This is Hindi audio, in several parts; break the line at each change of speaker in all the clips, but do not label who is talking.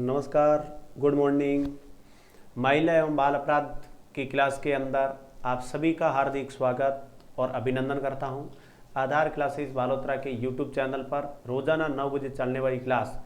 नमस्कार, गुड मॉर्निंग। महिला एवं बाल अपराध की क्लास के अंदर आप सभी का हार्दिक स्वागत और अभिनंदन करता हूं। आधार क्लासेस बालोतरा के यूट्यूब चैनल पर रोजाना 9 बजे चलने वाली क्लास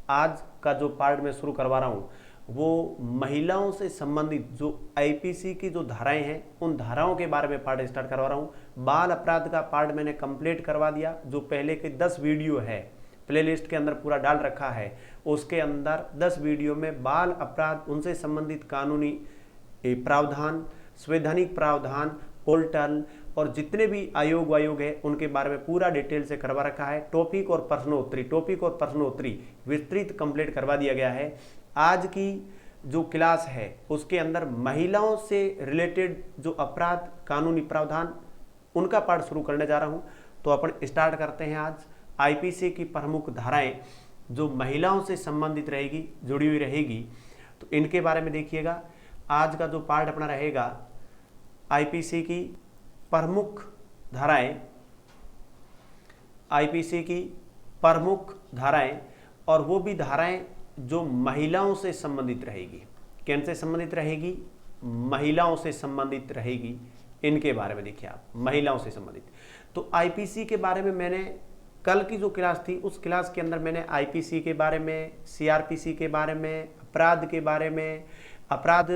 आज का जो पार्ट मैं शुरू करवा रहा हूं वो महिलाओं से संबंधित जो आईपीसी की जो धाराएं हैं उन धाराओं के बारे में पार्ट स्टार्ट करवा रहा हूं। बाल अपराध का पार्ट मैंने कंप्लीट करवा दिया। जो पहले के 10 वीडियो है प्लेलिस्ट के अंदर पूरा डाल रखा है, उसके अंदर 10 वीडियो में बाल अपराध उनसे संबंधित कानूनी प्रावधान, संवैधानिक प्रावधान, पोर्टल और जितने भी आयोग है उनके बारे में पूरा डिटेल से करवा रखा है। टॉपिक और प्रश्नोत्तरी विस्तृत कंप्लीट करवा दिया गया है। आज की जो क्लास है उसके अंदर महिलाओं से रिलेटेड जो अपराध, कानूनी प्रावधान, उनका पार्ट शुरू करने जा रहा हूं। तो अपन स्टार्ट करते हैं। आज आईपीसी की प्रमुख धाराएं जो महिलाओं से संबंधित रहेगी, जुड़ी हुई रहेगी, तो इनके बारे में देखिएगा। आज का जो पार्ट अपना रहेगा आईपीसी की प्रमुख धाराएं, आईपीसी की प्रमुख धाराएं, और वो भी धाराएं जो महिलाओं से संबंधित रहेगी। किन से संबंधित रहेगी? महिलाओं से संबंधित रहेगी। इनके बारे में देखिए आप, महिलाओं से संबंधित। तो आईपीसी के बारे में मैंने कल की जो क्लास थी उस क्लास के अंदर मैंने आईपीसी के बारे में, सीआरपीसी के बारे में, अपराध के बारे में, अपराध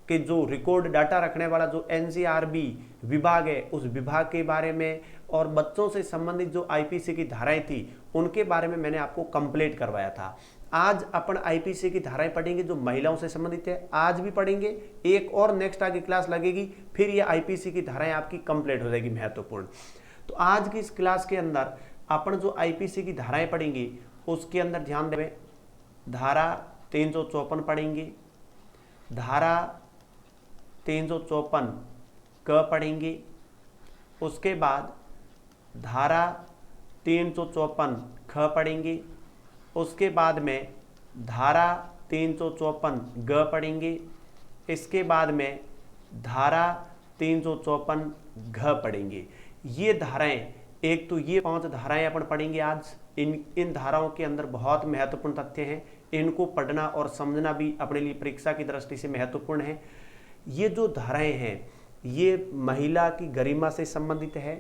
के जो रिकॉर्ड डाटा रखने वाला जो एनसीआरबी विभाग है उस विभाग के बारे में, और बच्चों से संबंधित जो आईपीसी की धाराएं थी उनके बारे में मैंने आपको कंप्लीट करवाया था। आज अपन आईपीसी की धाराएं पढ़ेंगे जो महिलाओं से संबंधित है। आज भी पढ़ेंगे, एक और नेक्स्ट आगे क्लास लगेगी, फिर ये आईपीसी की धाराएं आपकी कंप्लीट हो जाएगी, महत्वपूर्ण। तो आज की इस क्लास के अंदर अपन जो आईपीसी की धाराएं पढ़ेंगे उसके अंदर ध्यान दें, धारा 354 पढ़ेंगे, धारा 354 क पढ़ेंगे, उसके बाद धारा 354 ख पढ़ेंगे, उसके बाद में धारा 354 ग पढ़ेंगे, इसके बाद में धारा 354 घ पढ़ेंगे। ये धाराएं, एक तो ये 5 धाराएं अपन पढ़ेंगे आज। इन धाराओं के अंदर बहुत महत्वपूर्ण तथ्य हैं। इनको पढ़ना और समझना भी अपने लिए परीक्षा की दृष्टि से महत्वपूर्ण है। ये जो धाराएं हैं ये महिला की गरिमा से संबंधित है।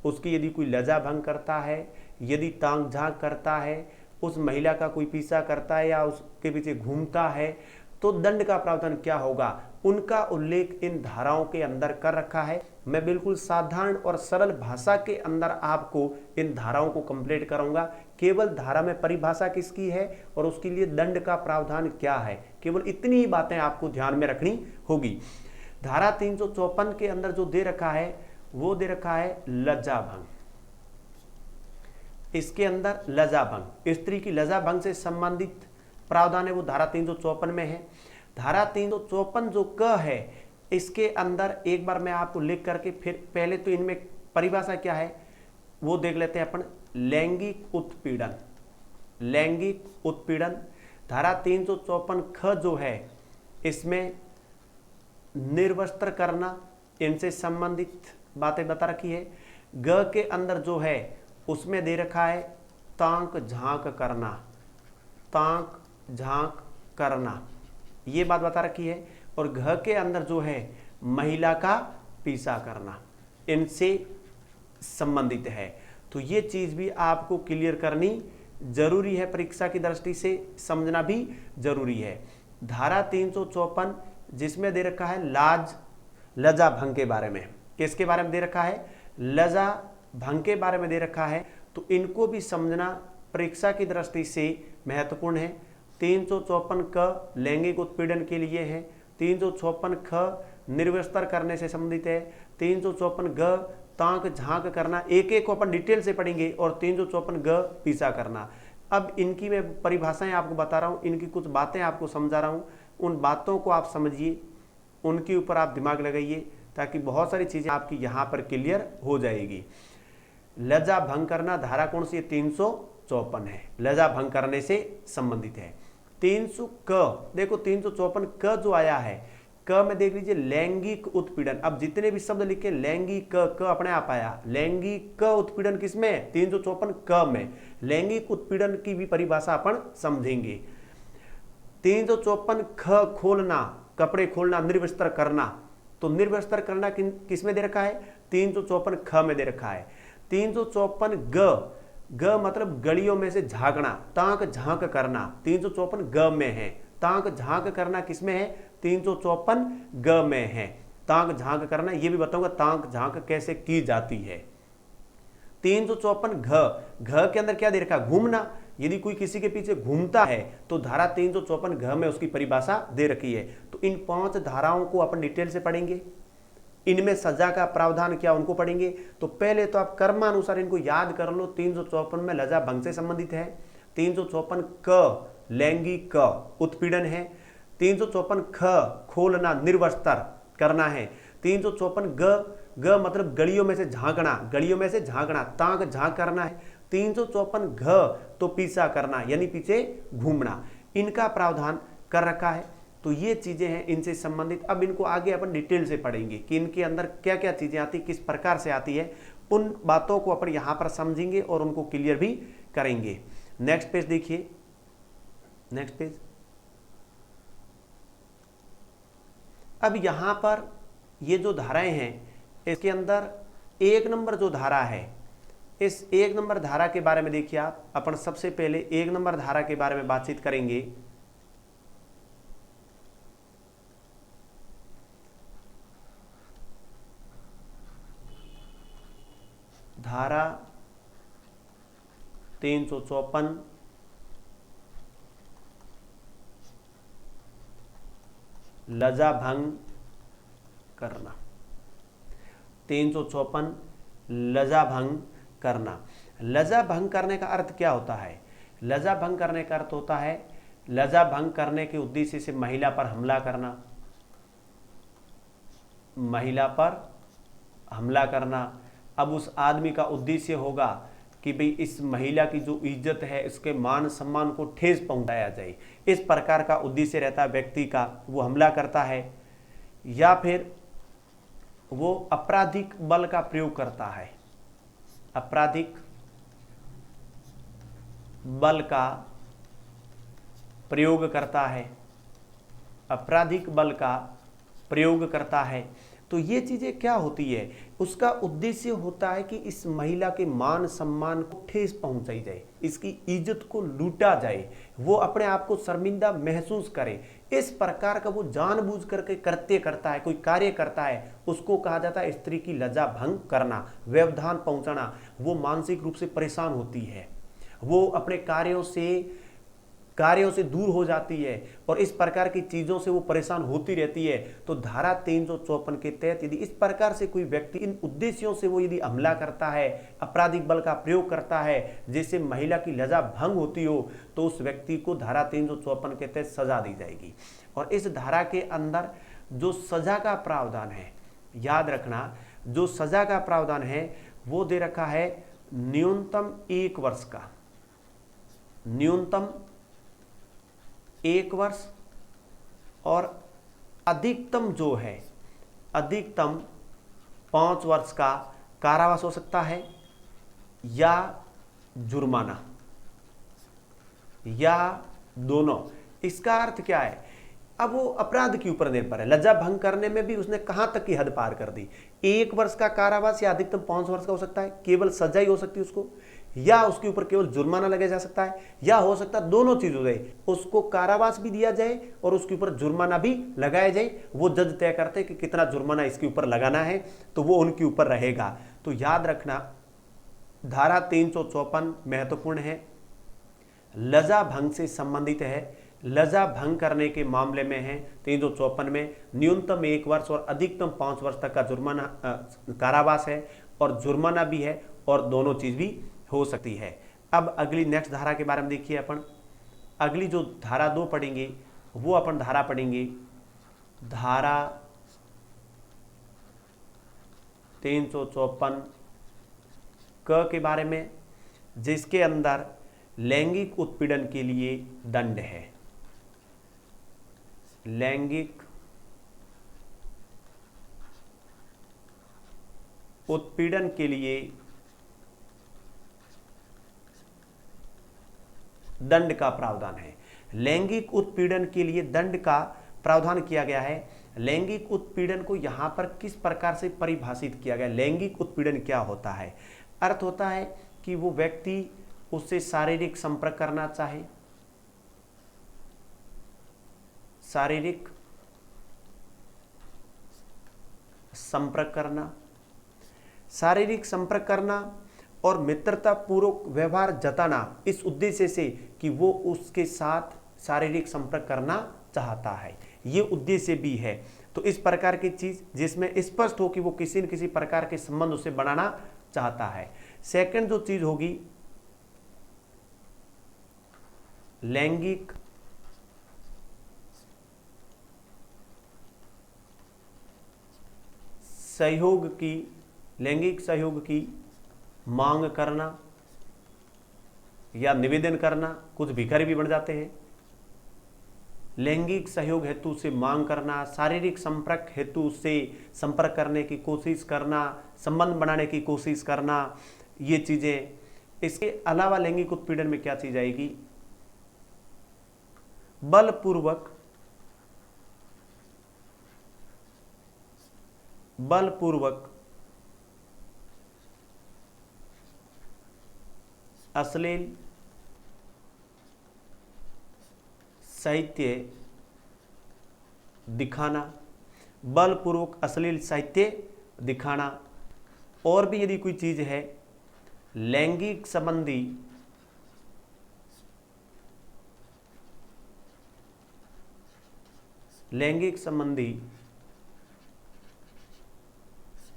उसकी यदि कोई लज्जा भंग करता है, यदि तांग झांक करता है, उस महिला का कोई पीछा करता है या उसके पीछे घूमता है तो दंड का प्रावधान क्या होगा, उनका उल्लेख इन धाराओं के अंदर कर रखा है। मैं बिल्कुल साधारण और सरल भाषा के अंदर आपको इन धाराओं को कंप्लीट कराऊंगा। केवल धारा में परिभाषा किसकी है और उसके लिए दंड का प्रावधान क्या है, केवल इतनी ही बातें आपको ध्यान में रखनी होगी। धारा 354 के अंदर जो दे रखा है वो दे रखा है लज्जा भंग। इसके अंदर लज्जा भंग, स्त्री की लज्जा भंग से संबंधित प्रावधान है वो धारा 354 में है। धारा 354 जो क है इसके अंदर एक बार मैं आपको लिख करके फिर पहले तो इनमें परिभाषा क्या है वो देख लेते हैं अपन। लैंगिक उत्पीड़न, लैंगिक उत्पीड़न। धारा 354 ख जो है इसमें निर्वस्त्र करना, इनसे संबंधित बातें बता रखी है। ग के अंदर जो है उसमें दे रखा है तांक झांक करना, तांक झांक करना, ये बात बता रखी है। और घ के अंदर जो है महिला का पीछा करना, इनसे संबंधित है। तो ये चीज भी आपको क्लियर करनी जरूरी है, परीक्षा की दृष्टि से समझना भी जरूरी है। धारा 354 जिसमें दे रखा है लज्जा भंग के बारे में, किसके बारे में दे रखा है? लज्जा भंग के बारे में दे रखा है। तो इनको भी समझना परीक्षा की दृष्टि से महत्वपूर्ण है। 354 क लैंगिक उत्पीड़न के लिए है, 354 ख निर्वस्त्र करने से संबंधित है, 354 ग तांक झांक करना, एक एक को अपन डिटेल से पढ़ेंगे, और 354 ग पीछा करना। अब इनकी मैं परिभाषाएं आपको बता रहा हूं, इनकी कुछ बातें आपको समझा रहा हूं, उन बातों को आप समझिए, उनके ऊपर आप दिमाग लगाइए ताकि बहुत सारी चीजें आपकी यहां पर क्लियर हो जाएगी। लज्जा भंग करना धारा कौन सी है? 354 है, लज्जा भंग करने से संबंधित है। 300 क, देखो 354 क जो आया है, क में देख लीजिए लैंगिक उत्पीड़न। अब जितने भी शब्द लिखे लैंगिक क अपने आप आया। लैंगिक उत्पीड़न किसमें? 354 क में। लैंगिक उत्पीड़न की भी परिभाषा अपन समझेंगे। 354 ख खोलना, कपड़े खोलना, निर्वस्त्र करना। तो निर्वस्त्र करना किस में दे रखा है? 354 ख में दे रखा है। 354 ग मतलब गलियों में से झांकना, ताक झांक करना, 354 ग में है। ताक झांक करना किस में है? 354 ग में है। ताक झांक करना, ये भी बताऊंगा ताक झांक कैसे की जाती है। 354 घ के अंदर क्या दे रखा? घूमना। यदि कोई किसी के पीछे घूमता है तो धारा 354 घ में उसकी परिभाषा दे रखी है। तो इन 5 धाराओं को अपन डिटेल से पढ़ेंगे। इनमें सजा का प्रावधान क्या उनको पढ़ेंगे। तो पहले तो आप कर्मानुसार इनको याद कर लो। 354 में लज्जा भंग से संबंधित है। 354 क लैंगिक उत्पीड़न है। 354 ख खोलना, निर्वस्त्र करना है। 354 ग मतलब गलियों में से झांकना, गलियों में से झांकना, ताक झांक करना है। 354 घ तो पीछा करना यानी पीछे घूमना, इनका प्रावधान कर रखा है। तो ये चीजें हैं इनसे संबंधित। अब इनको आगे अपन डिटेल से पढ़ेंगे कि इनके अंदर क्या क्या चीजें आती, किस प्रकार से आती है। उन बातों को अपन यहां पर समझेंगे और उनको क्लियर भी करेंगे। नेक्स्ट पेज देखिए, नेक्स्ट पेज। अब यहां पर ये जो धाराएं हैं, इसके अंदर 1 नंबर जो धारा है, इस 1 नंबर धारा के बारे में देखिए आप। अपन सबसे पहले 1 नंबर धारा के बारे में बातचीत करेंगे। धारा 354 लज्जा भंग करना। 354 लज्जा भंग करना। लज्जा भंग करने का अर्थ क्या होता है? लज्जा भंग करने का अर्थ होता है लज्जा भंग करने के उद्देश्य से महिला पर हमला करना, महिला पर हमला करना। अब उस आदमी का उद्देश्य होगा कि भाई इस महिला की जो इज्जत है, इसके मान सम्मान को ठेस पहुंचाया जाए। इस प्रकार का उद्देश्य रहता है व्यक्ति का, वो हमला करता है। या फिर वो आपराधिक बल का प्रयोग करता है, आपराधिक बल का प्रयोग करता है, आपराधिक बल का प्रयोग करता है। तो ये चीजें क्या होती है? उसका उद्देश्य होता है कि इस महिला के मान सम्मान को ठेस पहुंचाई जाए, इसकी इज्जत को लूटा जाए, वो अपने आप को शर्मिंदा महसूस करे। इस प्रकार का वो जानबूझ करके कृत्य करता है, कोई कार्य करता है, उसको कहा जाता है स्त्री की लज्जा भंग करना, व्यवधान पहुंचाना। वो मानसिक रूप से परेशान होती है, वो अपने कार्यों से दूर हो जाती है और इस प्रकार की चीजों से वो परेशान होती रहती है। तो धारा 354 के तहत यदि इस प्रकार से कोई व्यक्ति इन उद्देश्यों से वो यदि हमला करता है, आपराधिक बल का प्रयोग करता है, जिससे महिला की लज्जा भंग होती हो, तो उस व्यक्ति को धारा 354 के तहत सजा दी जाएगी। और इस धारा के अंदर जो सजा का प्रावधान है, याद रखना, जो सजा का प्रावधान है वो दे रखा है न्यूनतम 1 वर्ष का, न्यूनतम 1 वर्ष, और अधिकतम जो है, अधिकतम 5 वर्ष का कारावास हो सकता है या जुर्माना, या दोनों। इसका अर्थ क्या है? अब वो अपराध के ऊपर निर्भर है। लज्जा भंग करने में भी उसने कहां तक की हद पार कर दी। 1 वर्ष का कारावास या अधिकतम 5 वर्ष का हो सकता है, केवल सजा ही हो सकती है उसको, या उसके ऊपर केवल जुर्माना लगाया जा सकता है, या हो सकता है दोनों चीज हो जाए, उसको कारावास भी दिया जाए और उसके ऊपर जुर्माना भी लगाया जाए। वो जज तय करते कि कितना जुर्माना इसके ऊपर लगाना है, तो वो उनके ऊपर रहेगा। तो याद रखना, धारा 354 महत्वपूर्ण है, लज्जा भंग से संबंधित है। लज्जा भंग करने के मामले में है 354 में न्यूनतम 1 वर्ष और अधिकतम 5 वर्ष तक का जुर्माना, कारावास है, और जुर्माना भी है, और दोनों चीज भी हो सकती है। अब अगली नेक्स्ट धारा के बारे में देखिए अपन। अगली जो धारा 2 पढ़ेंगे वो अपन धारा पढ़ेंगे धारा 354 क के बारे में, जिसके अंदर लैंगिक उत्पीड़न के लिए दंड है। लैंगिक उत्पीड़न के लिए दंड का प्रावधान है। लैंगिक उत्पीड़न के लिए दंड का प्रावधान किया गया है। लैंगिक उत्पीड़न को यहां पर किस प्रकार से परिभाषित किया गया? लैंगिक उत्पीड़न क्या होता है? अर्थ होता है कि वो व्यक्ति उससे शारीरिक संपर्क करना चाहे, शारीरिक संपर्क करना, शारीरिक संपर्क करना और मित्रता पूर्वक व्यवहार जताना इस उद्देश्य से कि वो उसके साथ शारीरिक संपर्क करना चाहता है, ये उद्देश्य भी है। तो इस प्रकार की चीज जिसमें स्पष्ट हो कि वो किसी न किसी प्रकार के संबंध उसे बनाना चाहता है। सेकंड जो चीज होगी लैंगिक लैंगिक सहयोग की मांग करना या निवेदन करना, कुछ भिखारी भी बन जाते हैं। लैंगिक सहयोग हेतु से मांग करना, शारीरिक संपर्क हेतु से संपर्क करने की कोशिश करना, संबंध बनाने की कोशिश करना, ये चीजें। इसके अलावा लैंगिक उत्पीड़न में क्या चीज आएगी? बलपूर्वक अश्लील साहित्य दिखाना, बलपूर्वक अश्लील साहित्य दिखाना। और भी यदि कोई चीज है लैंगिक संबंधी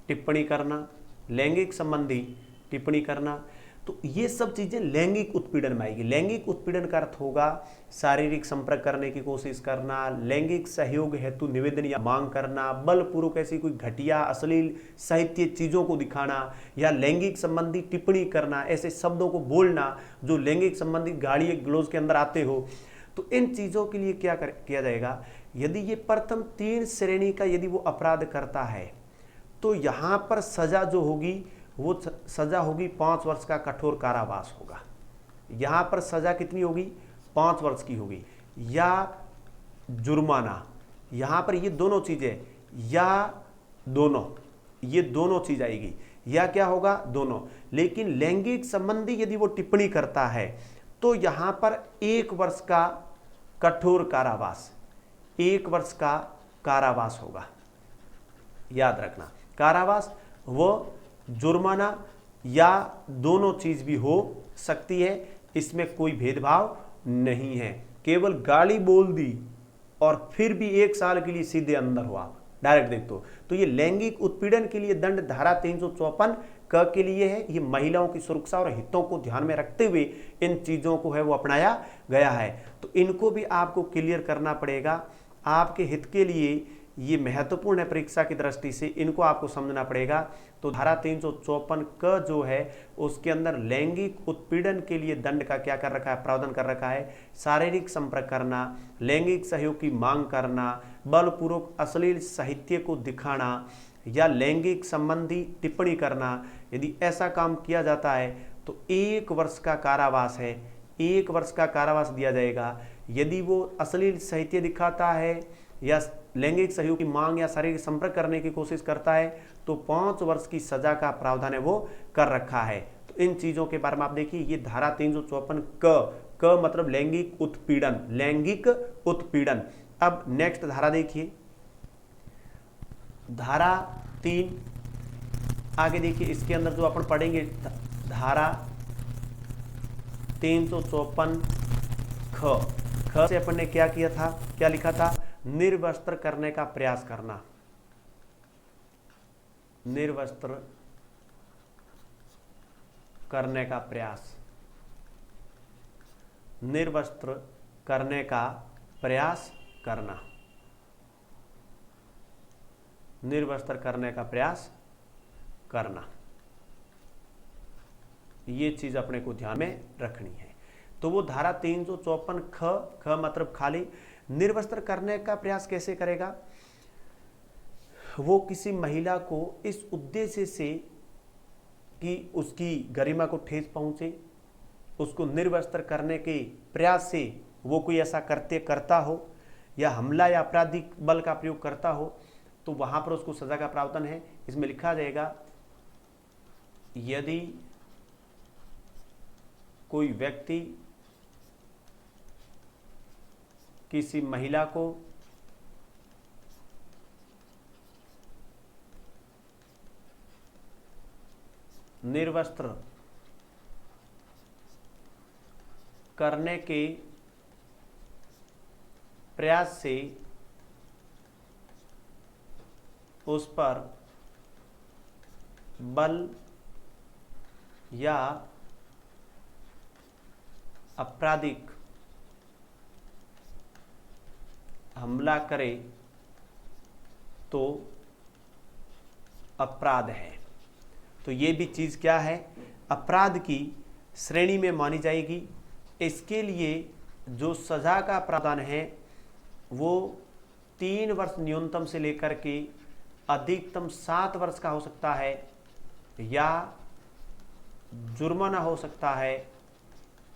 टिप्पणी करना, लैंगिक संबंधी टिप्पणी करना, तो ये सब चीजें लैंगिक उत्पीड़न में आएगी। लैंगिक उत्पीड़न का अर्थ होगा शारीरिक संपर्क करने की कोशिश करना, लैंगिक सहयोग हेतु निवेदन या मांग करना, बलपूर्वक ऐसी कोई घटिया अश्लील साहित्य चीजों को दिखाना या लैंगिक संबंधी टिप्पणी करना, ऐसे शब्दों को बोलना जो लैंगिक संबंधी गाली ग्लोज के अंदर आते हो। तो इन चीजों के लिए क्या किया जाएगा? यदि ये प्रथम 3 श्रेणी का यदि वो अपराध करता है तो यहां पर सजा जो होगी वो सजा होगी 5 वर्ष का कठोर कारावास होगा। यहां पर सजा कितनी होगी? 5 वर्ष की होगी या जुर्माना। यहां पर ये दोनों चीजें या दोनों, ये दोनों चीज आएगी या क्या होगा? दोनों। लेकिन लैंगिक संबंधी यदि वो टिप्पणी करता है तो यहां पर 1 वर्ष का कठोर कारावास, 1 वर्ष का कारावास होगा। याद रखना, कारावास वो जुर्माना या दोनों चीज भी हो सकती है, इसमें कोई भेदभाव नहीं है। केवल गाली बोल दी और फिर भी 1 साल के लिए सीधे अंदर हो आप, डायरेक्ट देख तो ये लैंगिक उत्पीड़न के लिए दंड धारा 354 क के लिए है। ये महिलाओं की सुरक्षा और हितों को ध्यान में रखते हुए इन चीजों को है वो अपनाया गया है। तो इनको भी आपको क्लियर करना पड़ेगा, आपके हित के लिए ये महत्वपूर्ण है। परीक्षा की दृष्टि से इनको आपको समझना पड़ेगा। तो धारा 354 क जो है उसके अंदर लैंगिक उत्पीड़न के लिए दंड का क्या कर रखा है? प्रावधान कर रखा है। शारीरिक संपर्क करना, लैंगिक सहयोग की मांग करना, बलपूर्वक अश्लील साहित्य को दिखाना या लैंगिक संबंधी टिप्पणी करना, यदि ऐसा काम किया जाता है तो 1 वर्ष का कारावास है, 1 वर्ष का कारावास दिया जाएगा। यदि वो अश्लील साहित्य दिखाता है या लैंगिक सहयोग की मांग या शारीरिक संपर्क करने की कोशिश करता है तो 5 वर्ष की सजा का प्रावधान है वो कर रखा है। तो इन चीजों के बारे में आप देखिए, ये धारा 354 क मतलब लैंगिक उत्पीड़न, लैंगिक उत्पीड़न। अब नेक्स्ट धारा देखिए, धारा 3 आगे देखिए, इसके अंदर जो अपन पढ़ेंगे धारा 354 ख से अपन ने क्या किया था, क्या लिखा था? निर्वस्त्र करने का प्रयास करना, निर्वस्त्र करने का प्रयास, निर्वस्त्र करने का प्रयास करना, निर्वस्त्र करने का प्रयास करना, ये चीज अपने को ध्यान में रखनी है। तो वो धारा 354 ख मतलब खाली निर्वस्त्र करने का प्रयास कैसे करेगा? वो किसी महिला को इस उद्देश्य से कि उसकी गरिमा को ठेस पहुंचे, उसको निर्वस्त्र करने के प्रयास से वो कोई ऐसा कृत्य करता हो या हमला या आपराधिक बल का प्रयोग करता हो तो वहां पर उसको सजा का प्रावधान है। इसमें लिखा जाएगा यदि कोई व्यक्ति किसी महिला को निर्वस्त्र करने के प्रयास से उस पर बल या आपराधिक हमला करे तो अपराध है। तो ये भी चीज क्या है, अपराध की श्रेणी में मानी जाएगी। इसके लिए जो सजा का प्रावधान है वो 3 वर्ष न्यूनतम से लेकर के अधिकतम 7 वर्ष का हो सकता है या जुर्माना हो सकता है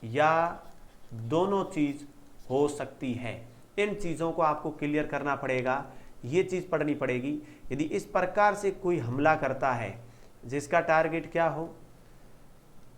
या दोनों चीज हो सकती है। इन चीजों को आपको क्लियर करना पड़ेगा, ये चीज पढ़नी पड़ेगी। यदि इस प्रकार से कोई हमला करता है जिसका टारगेट क्या हो,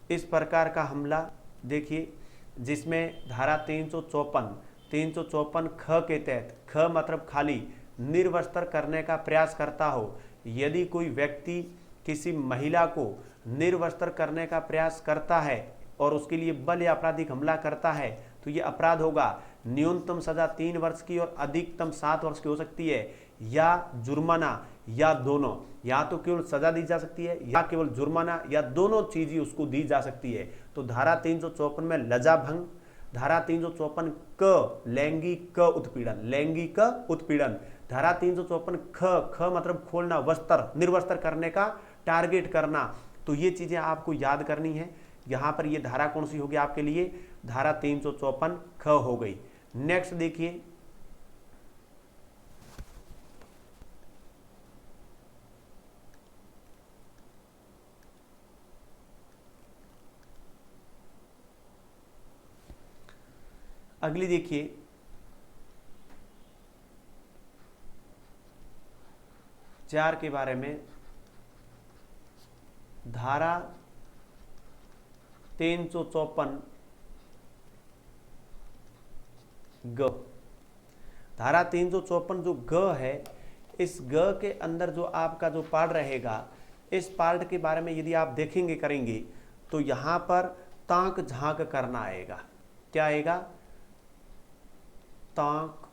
इस प्रकार का हमला देखिए जिसमें धारा 354 ख के तहत, ख मतलब खाली, निर्वस्त्र करने का प्रयास करता हो। यदि कोई व्यक्ति किसी महिला को निर्वस्त्र करने का प्रयास करता है और उसके लिए बल या आपराधिक हमला करता है तो ये अपराध होगा। न्यूनतम सजा 3 वर्ष की और अधिकतम 7 वर्ष की हो सकती है या जुर्माना या दोनों, या तो केवल सजा दी जा सकती है या केवल जुर्माना या दोनों चीज ही उसको दी जा सकती है। तो धारा 354 में लज्जा भंग, धारा 354 क लैंगिक उत्पीड़न, लैंगिक उत्पीड़न, धारा 354 ख मतलब खोलना, वस्त्र निर्वस्त्र करने का टारगेट करना। तो ये चीजें आपको याद करनी है। यहां पर ये धारा कौन सी होगी आपके लिए, धारा 354 ख हो गई। नेक्स्ट देखिए, अगली देखिए, चार के बारे में, धारा 354 ग, धारा 354 जो ग है, इस ग के अंदर जो आपका जो पार्ट रहेगा, इस पार्ट के बारे में यदि आप देखेंगे करेंगे तो यहां पर ताक झांक करना आएगा। क्या आएगा, ताक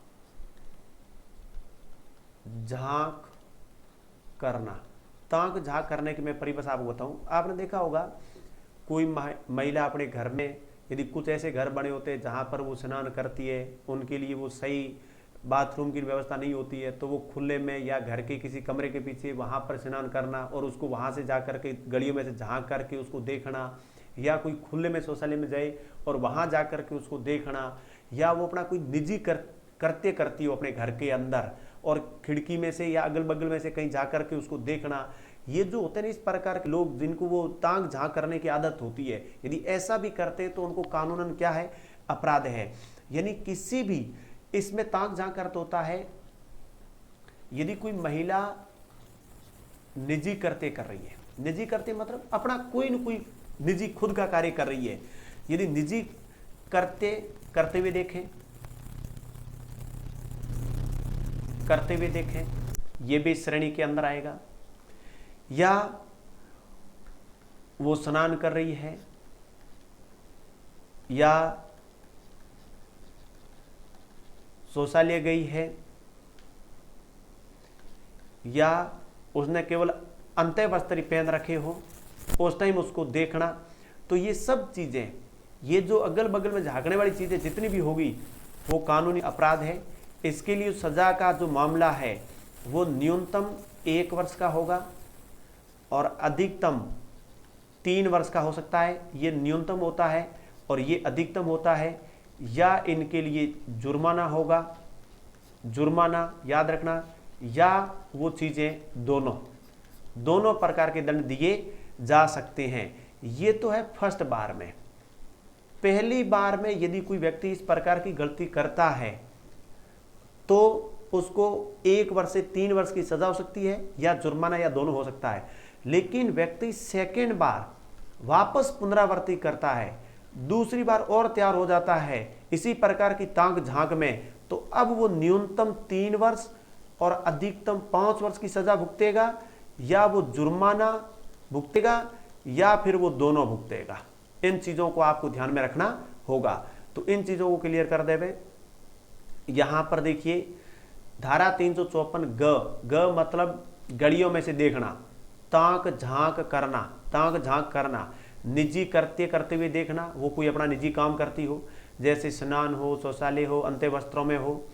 झांक करना। ताक झांक करने की मैं परिभाषा आपको बताऊं। आपने देखा होगा कोई महिला अपने घर में, यदि कुछ ऐसे घर बने होते हैं जहां पर वो स्नान करती है, उनके लिए वो सही बाथरूम की व्यवस्था नहीं होती है, तो वो खुले में या घर के किसी कमरे के पीछे वहां पर स्नान करना और उसको वहां से जा करके गलियों में से झांक करके उसको देखना, या कोई खुले में शौचालय में जाए और वहां जा करके उसको देखना, या वो अपना कोई निजी कृत्य करती हो अपने घर के अंदर और खिड़की में से या अगल बगल में से कहीं जा करके उसको देखना। ये जो होते हैं इस प्रकार के लोग जिनको वो ताक झांक करने की आदत होती है, यदि ऐसा भी करते हैं तो उनको कानूनन क्या है, अपराध है। यानी किसी भी इसमें ताक झांक अर्थ होता है यदि कोई महिला निजी कृत्य कर रही है, निजी कृत्य मतलब अपना कोई न कोई निजी खुद का कार्य कर रही है, यदि निजी कृत्य करते हुए देखें, ये भी श्रेणी के अंदर आएगा। या वो स्नान कर रही है या शौचालय गई है या उसने केवल अंत्य वस्त्र पहन रखे हो, उस टाइम उसको देखना। तो ये सब चीजें, ये जो अगल बगल में झांकने वाली चीजें जितनी भी होगी वो कानूनी अपराध है। इसके लिए सजा का जो मामला है वो न्यूनतम 1 वर्ष का होगा और अधिकतम 3 वर्ष का हो सकता है। ये न्यूनतम होता है और ये अधिकतम होता है। या इनके लिए जुर्माना होगा, जुर्माना याद रखना, या वो चीजें दोनों प्रकार के दंड दिए जा सकते हैं। ये तो है फर्स्ट बार में। पहली बार में यदि कोई व्यक्ति इस प्रकार की गलती करता है तो उसको 1 वर्ष से 3 वर्ष की सजा हो सकती है या जुर्माना या दोनों हो सकता है। लेकिन व्यक्ति सेकेंड बार वापस पुनरावृत्ति करता है, दूसरी बार और तैयार हो जाता है इसी प्रकार की ताक झांक में, तो अब वो न्यूनतम 3 वर्ष और अधिकतम 5 वर्ष की सजा भुगतेगा, या वो जुर्माना भुगतेगा या फिर वो दोनों भुगतेगा। इन चीजों को आपको ध्यान में रखना होगा। तो इन चीजों को क्लियर कर देवे। यहां पर देखिए धारा 354 ग मतलब गड़ियों में से देखना, ताक झांक करना, ताक झांक करना, निजी करते करते हुए देखना, वो कोई अपना निजी काम करती हो जैसे स्नान हो, शौचालय हो, अंत्य वस्त्रों में हो।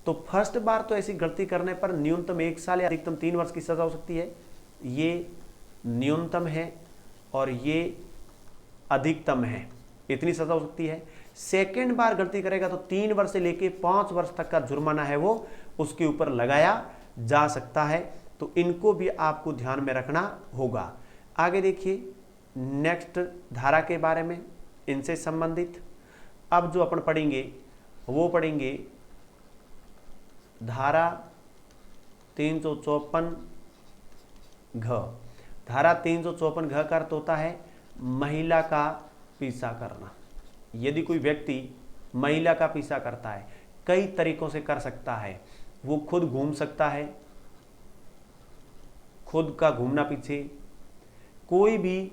तो फर्स्ट बार तो ऐसी गलती करने पर न्यूनतम 1 साल या अधिकतम 3 वर्ष की सजा हो सकती है, ये न्यूनतम है और ये अधिकतम है, इतनी सजा हो सकती है। सेकेंड बार गलती करेगा तो 3 वर्ष से लेके 5 वर्ष तक का जुर्माना है वो उसके ऊपर लगाया जा सकता है। तो इनको भी आपको ध्यान में रखना होगा। आगे देखिए नेक्स्ट धारा के बारे में, इनसे संबंधित अब जो अपन पढ़ेंगे वो पढ़ेंगे धारा 354 घ। धारा 354 घ का अर्थ होता है महिला का पीछा करना। यदि कोई व्यक्ति महिला का पीछा करता है, कई तरीकों से कर सकता है। वो खुद घूम सकता है, खुद का घूमना पीछे, कोई भी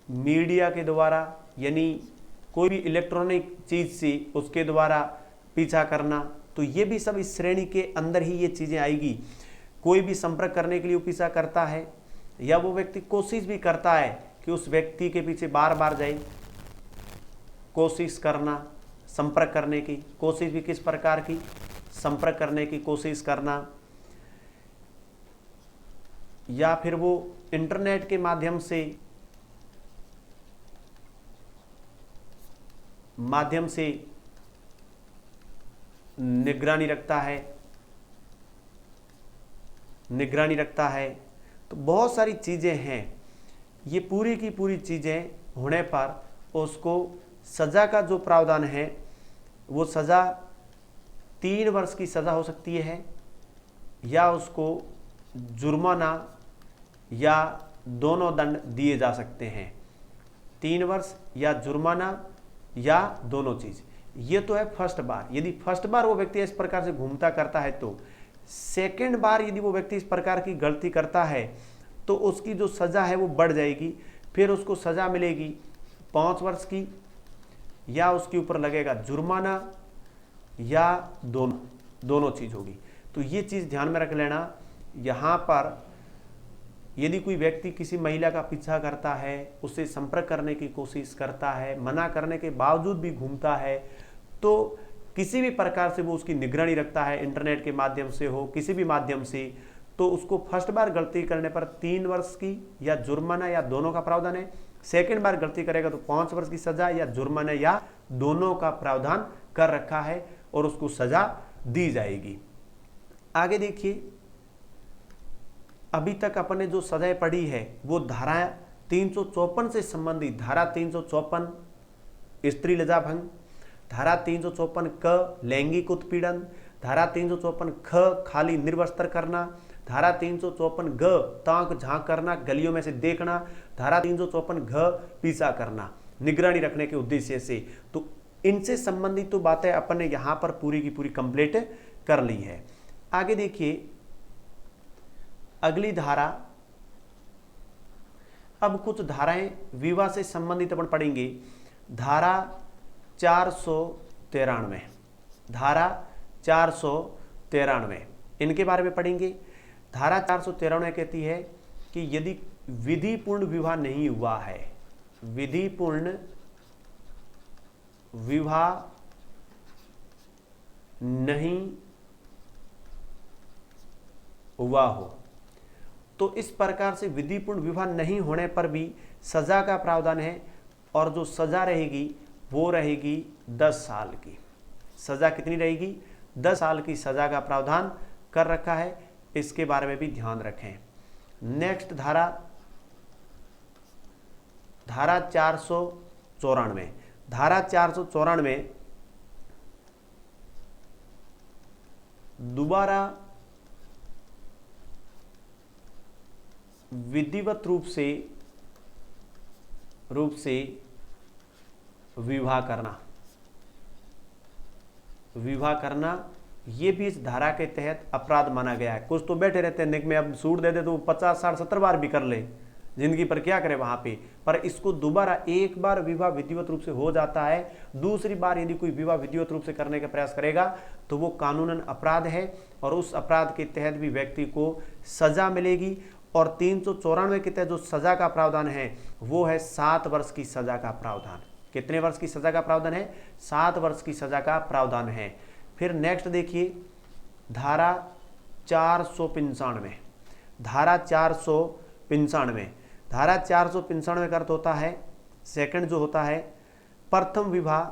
मीडिया के द्वारा यानी कोई भी इलेक्ट्रॉनिक चीज से उसके द्वारा पीछा करना, तो ये भी सब इस श्रेणी के अंदर ही ये चीजें आएगी। कोई भी संपर्क करने के लिए पीछा करता है, या वो व्यक्ति कोशिश भी करता है कि उस व्यक्ति के पीछे बार बार जाए, कोशिश करना, संपर्क करने की कोशिश भी किस प्रकार की, संपर्क करने की कोशिश करना, या फिर वो इंटरनेट के माध्यम से निगरानी रखता है। तो बहुत सारी चीजें हैं, ये पूरी की पूरी चीजें होने पर उसको सजा का जो प्रावधान है वो सजा 3 वर्ष की सजा हो सकती है, या उसको जुर्माना या दोनों दंड दिए जा सकते हैं। 3 वर्ष या जुर्माना या दोनों चीज। ये तो है फर्स्ट बार। यदि फर्स्ट बार वो व्यक्ति इस प्रकार से घूमता करता है, तो सेकेंड बार यदि वो व्यक्ति इस प्रकार की गलती करता है तो उसकी जो सजा है वो बढ़ जाएगी। फिर उसको सजा मिलेगी 5 वर्ष की, या उसके ऊपर लगेगा जुर्माना, या दोनों चीज होगी। तो ये चीज ध्यान में रख लेना। यहां पर यदि कोई व्यक्ति किसी महिला का पीछा करता है, उससे संपर्क करने की कोशिश करता है, मना करने के बावजूद भी घूमता है, तो किसी भी प्रकार से वो उसकी निगरानी रखता है, इंटरनेट के माध्यम से हो, किसी भी माध्यम से, तो उसको फर्स्ट बार गलती करने पर 3 वर्ष की या जुर्माना या दोनों का प्रावधान है। सेकेंड बार गलती करेगा तो 5 वर्ष की सजा या जुर्माना या दोनों का प्रावधान कर रखा है और उसको सजा दी जाएगी। आगे देखिए, अभी तक अपन ने जो सजाएं पढ़ी है वो धारा 354 से संबंधित, धारा 354 स्त्री लज्जा भंग, धारा 354 क लैंगिक उत्पीड़न, धारा 354 ख खाली निर्वस्त्र करना, धारा 354 ग ताक झांक करना, गलियों में से देखना, धारा 354 घ पीछा करना निगरानी रखने के उद्देश्य से। तो इनसे संबंधित तो बातें अपन ने यहां पर पूरी की पूरी कंप्लीट कर ली है। आगे देखिए अगली धारा, अब कुछ धाराएं विवाह से संबंधित अपन पढ़ेंगे। धारा 493, धारा 493 इनके बारे में पढ़ेंगे। धारा 493 कहती है कि यदि विधिपूर्ण विवाह नहीं हुआ है, विधिपूर्ण विवाह नहीं हुआ हो, तो इस प्रकार से विधिपूर्ण विवाह नहीं होने पर भी सजा का प्रावधान है, और जो सजा रहेगी वो रहेगी 10 साल की। सजा कितनी रहेगी? 10 साल की सजा का प्रावधान कर रखा है, इसके बारे में भी ध्यान रखें। नेक्स्ट धारा, धारा 494, धारा 494 दोबारा विधिवत रूप से विवाह करना ये भी इस धारा के तहत अपराध माना गया है। कुछ तो बैठे रहते हैं निक में, अब सूट दे दे तो 50, 60, 70 बार भी कर ले, जिंदगी पर क्या करे वहां पे, पर इसको दोबारा एक बार विवाह विधिवत रूप से हो जाता है, दूसरी बार यदि कोई विवाह विधिवत रूप से करने का प्रयास करेगा तो वो कानूनन अपराध है और उस अपराध के तहत भी व्यक्ति को सजा मिलेगी। और 394 के तहत जो सजा का प्रावधान है वो है 7 वर्ष की सजा का प्रावधान। कितने वर्ष की सजा का प्रावधान है? 7 वर्ष की सजा का प्रावधान है। फिर नेक्स्ट देखिए धारा 495। धारा 495 का अर्थ होता है, सेकंड जो होता है प्रथम विवाह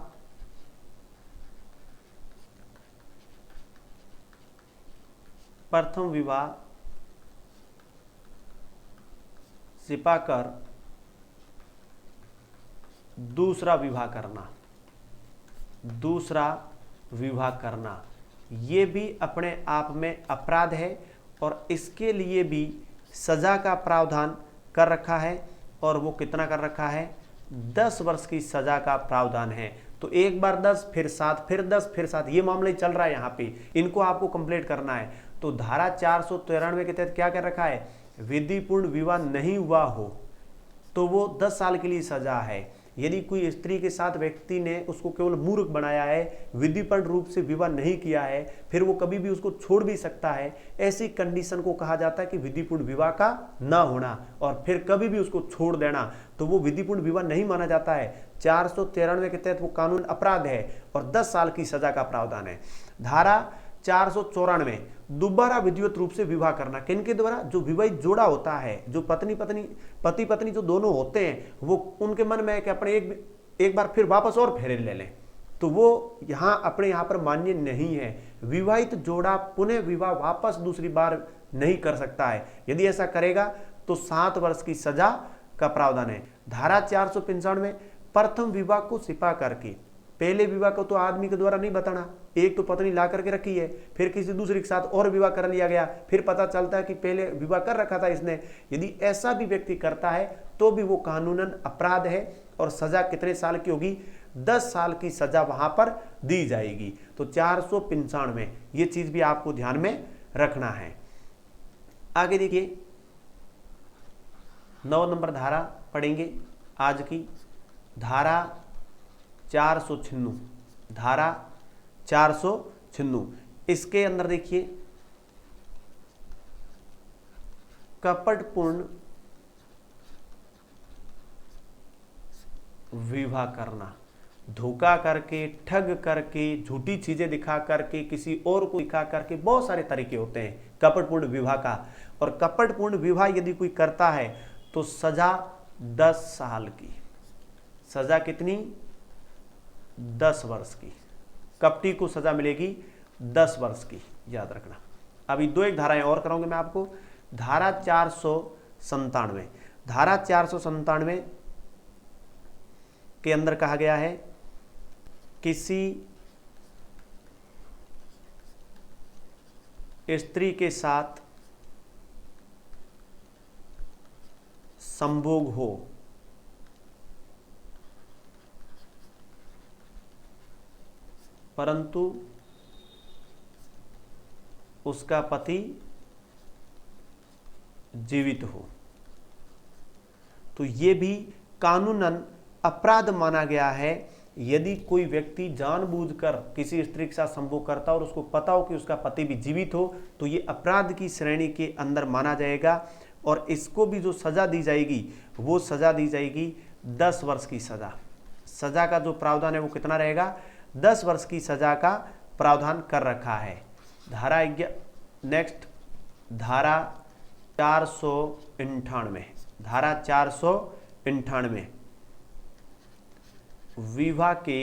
छिपाकर दूसरा विवाह करना ये भी अपने आप में अपराध है और इसके लिए भी सजा का प्रावधान कर रखा है। और वो कितना कर रखा है? 10 वर्ष की सजा का प्रावधान है। तो एक बार 10 फिर 7 फिर 10 फिर 7, ये मामला ही चल रहा है यहाँ पे, इनको आपको कंप्लीट करना है। तो धारा 493 के तहत क्या कर रखा है? विधिपूर्ण विवाह नहीं हुआ हो तो वो 10 साल के लिए सजा है। यदि कोई स्त्री के साथ व्यक्ति ने उसको केवल मूर्ख बनाया है, विधिपूर्ण रूप से विवाह नहीं किया है, फिर वो कभी भी उसको छोड़ भी सकता है, ऐसी कंडीशन को कहा जाता है कि विधिपूर्ण विवाह का ना होना, और फिर कभी भी उसको छोड़ देना तो वो विधिपूर्ण विवाह नहीं माना जाता है। 493 के तहत वो कानून अपराध है और 10 साल की सजा का प्रावधान है। धारा 494 दोबारा विधिवत रूप से विवाह करना, किनके द्वारा? जो विवाहित जोड़ा होता है, जो पति पत्नी जो दोनों होते हैं, वो उनके मन में है कि अपने एक बार फिर वापस और फेरे ले लें, तो वो अपने यहाँ पर मान्य नहीं है। विवाहित जोड़ा पुनः विवाह वापस दूसरी बार नहीं कर सकता है। यदि ऐसा करेगा तो 7 वर्ष की सजा का प्रावधान है। धारा 495 प्रथम विवाह को छिपा करके, पहले विवाह को तो आदमी के द्वारा नहीं बताना, एक तो पत्नी ला करके रखी है, फिर किसी दूसरे के साथ और विवाह कर लिया गया, फिर पता चलता है कि पहले विवाह कर रखा था इसने। यदि ऐसा भी व्यक्ति करता है तो भी वो कानूनन अपराध है और सजा कितने साल की होगी? 10 साल की सजा वहां पर दी जाएगी। तो 495 ये चीज भी आपको ध्यान में रखना है। आगे देखिए 9 नंबर धारा पढ़ेंगे आज की, धारा 496। धारा 496 इसके अंदर देखिए कपटपूर्ण विवाह करना, धोखा करके, ठग करके, झूठी चीजें दिखा करके, किसी और को दिखा करके, बहुत सारे तरीके होते हैं कपटपूर्ण विवाह का। और कपटपूर्ण विवाह यदि कोई करता है तो सजा 10 साल की। सजा कितनी? 10 वर्ष की। कपटी को सजा मिलेगी 10 वर्ष की, याद रखना। अभी 2-1 धाराएं और कराऊंगे मैं आपको। धारा 497, धारा 497 के अंदर कहा गया है किसी स्त्री के साथ संभोग हो परंतु उसका पति जीवित हो, तो ये भी कानूनन अपराध माना गया है। यदि कोई व्यक्ति जानबूझकर किसी स्त्री के साथ संभोग करता और उसको पता हो कि उसका पति भी जीवित हो तो ये अपराध की श्रेणी के अंदर माना जाएगा और इसको भी जो सजा दी जाएगी वो सजा दी जाएगी 10 वर्ष की सजा। सजा का जो प्रावधान है वो कितना रहेगा? 10 वर्ष की सजा का प्रावधान कर रखा है। धारा नेक्स्ट धारा 498, धारा 498 विवाह के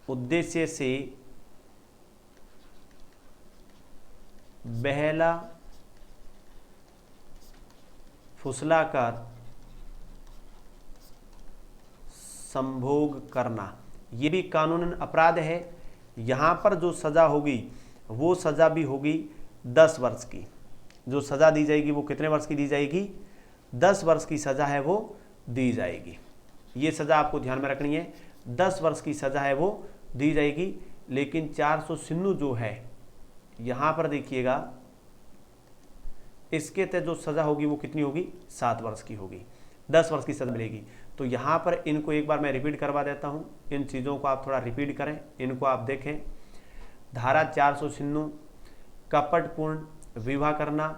उद्देश्य से बहला फुसलाकर संभोग करना, ये भी कानूनन अपराध है। यहाँ पर जो सज़ा होगी वो सज़ा भी होगी 10 वर्ष की। जो सज़ा दी जाएगी वो कितने वर्ष की दी जाएगी? 10 वर्ष की सज़ा है वो दी जाएगी। ये सज़ा आपको ध्यान में रखनी है, 10 वर्ष की सज़ा है वो दी जाएगी। लेकिन 400 जो है यहाँ पर देखिएगा, इसके तहत जो सज़ा होगी वो कितनी होगी? 7 वर्ष की होगी, 10 वर्ष की सज़ा मिलेगी। तो यहाँ पर इनको एक बार मैं रिपीट करवा देता हूँ, इन चीज़ों को आप थोड़ा रिपीट करें, इनको आप देखें। धारा 496 कपटपूर्ण विवाह करना,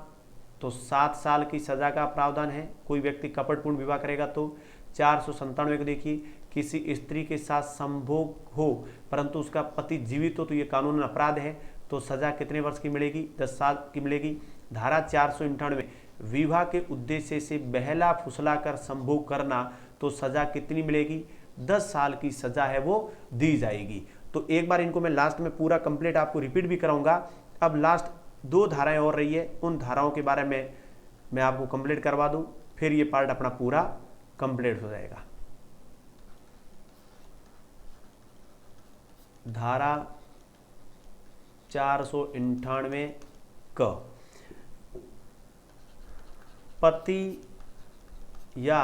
तो 7 साल की सज़ा का प्रावधान है। कोई व्यक्ति कपटपूर्ण विवाह करेगा तो 497 को देखिए, किसी स्त्री के साथ संभोग हो परंतु उसका पति जीवित हो तो ये कानूनन अपराध है, तो सज़ा कितने वर्ष की मिलेगी? 10 साल की मिलेगी। धारा 498 विवाह के उद्देश्य से बहला फुसला कर संभोग करना, तो सज़ा कितनी मिलेगी? 10 साल की सज़ा है वो दी जाएगी। तो एक बार इनको मैं लास्ट में पूरा कंप्लीट आपको रिपीट भी कराऊंगा। अब लास्ट 2 धाराएं और रही है, उन धाराओं के बारे में मैं आपको कंप्लीट करवा दूं, फिर ये पार्ट अपना पूरा कंप्लीट हो जाएगा। धारा 498 क पति या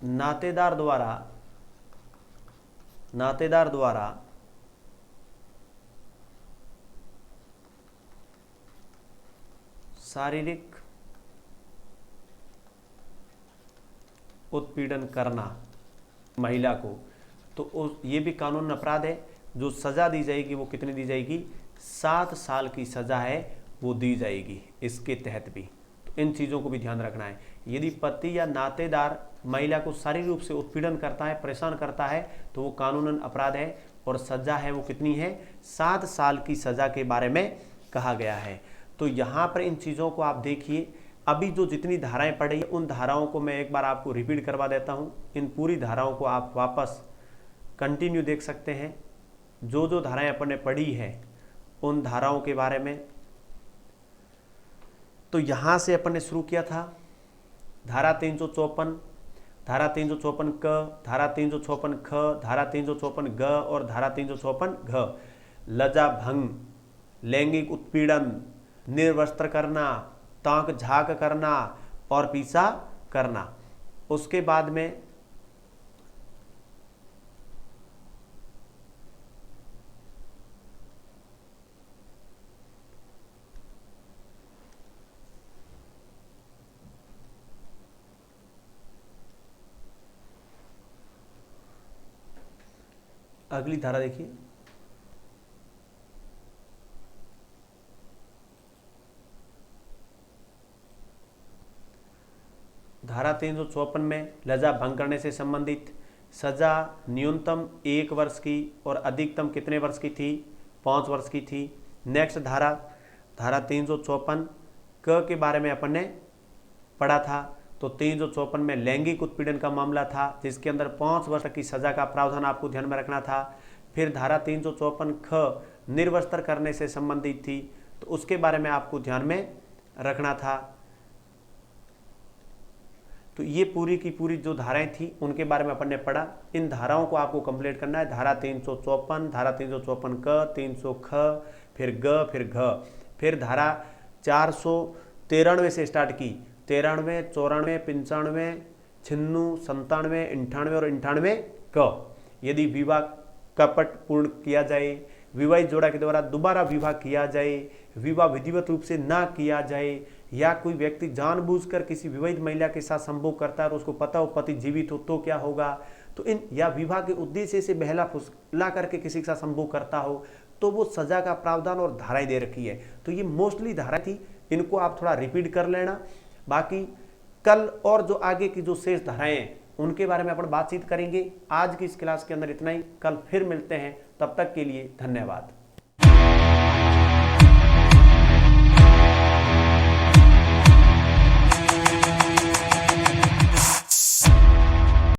नातेदार द्वारा शारीरिक उत्पीड़न करना महिला को, तो ये भी कानून अपराध है। जो सज़ा दी जाएगी वो कितनी दी जाएगी? 7 साल की सज़ा है वो दी जाएगी इसके तहत भी। तो इन चीज़ों को भी ध्यान रखना है। यदि पति या नातेदार महिला को शारीरिक रूप से उत्पीड़न करता है, परेशान करता है, तो वो कानूनन अपराध है और सज़ा है वो कितनी है? 7 साल की सज़ा के बारे में कहा गया है। तो यहाँ पर इन चीज़ों को आप देखिए। अभी जो जितनी धाराएं पढ़ी उन धाराओं को मैं एक बार आपको रिपीट करवा देता हूँ। इन पूरी धाराओं को आप वापस कंटिन्यू देख सकते हैं। जो जो धाराएं अपन ने पढ़ी है उन धाराओं के बारे में। तो यहाँ से अपन ने शुरू किया था धारा 354, धारा 354 क, धारा 354 ख, धारा 354 ग और धारा 354 घ। लज्जा भंग, लैंगिक उत्पीड़न, निर्वस्त्र करना, ताक झाक करना और पीछा करना। उसके बाद में अगली धारा देखिए, धारा 354 में लज्जा भंग करने से संबंधित सजा न्यूनतम 1 वर्ष की और अधिकतम कितने वर्ष की थी? 5 वर्ष की थी। नेक्स्ट धारा 354 क के बारे में अपन ने पढ़ा था। तो 354 में लैंगिक उत्पीड़न का मामला था जिसके अंदर 5 वर्ष की सजा का प्रावधान आपको ध्यान में रखना था। फिर धारा 354 ख निर्वस्त्र करने से संबंधित थी, तो उसके बारे में आपको ध्यान में रखना था। तो ये पूरी की पूरी जो धाराएं थी उनके बारे में अपन ने पढ़ा। इन धाराओं को आपको कंप्लीट करना है। धारा 354, धारा 354 क, 300 ख, फिर ग, फिर घ, फिर धारा 493 से स्टार्ट की, 93, 94, 95, 96, 97, 98 और 98 क। यदि विवाह कपट पूर्ण किया जाए, विवाहित जोड़ा के द्वारा दोबारा विवाह किया जाए, विवाह विधिवत रूप से ना किया जाए, या कोई व्यक्ति जानबूझकर किसी विवाहित महिला के साथ संभोग करता है और उसको पता हो पति जीवित हो तो क्या होगा, तो इन या विवाह के उद्देश्य से बहला फुसला करके किसी के साथ संभोग करता हो तो वो सजा का प्रावधान और धाराएं दे रखी है। तो ये मोस्टली धाराएं थी, इनको आप थोड़ा रिपीट कर लेना। बाकी कल और जो आगे की जो शेष धाराएं हैं उनके बारे में अपन बातचीत करेंगे। आज की इस क्लास के अंदर इतना ही, कल फिर मिलते हैं, तब तक के लिए धन्यवाद।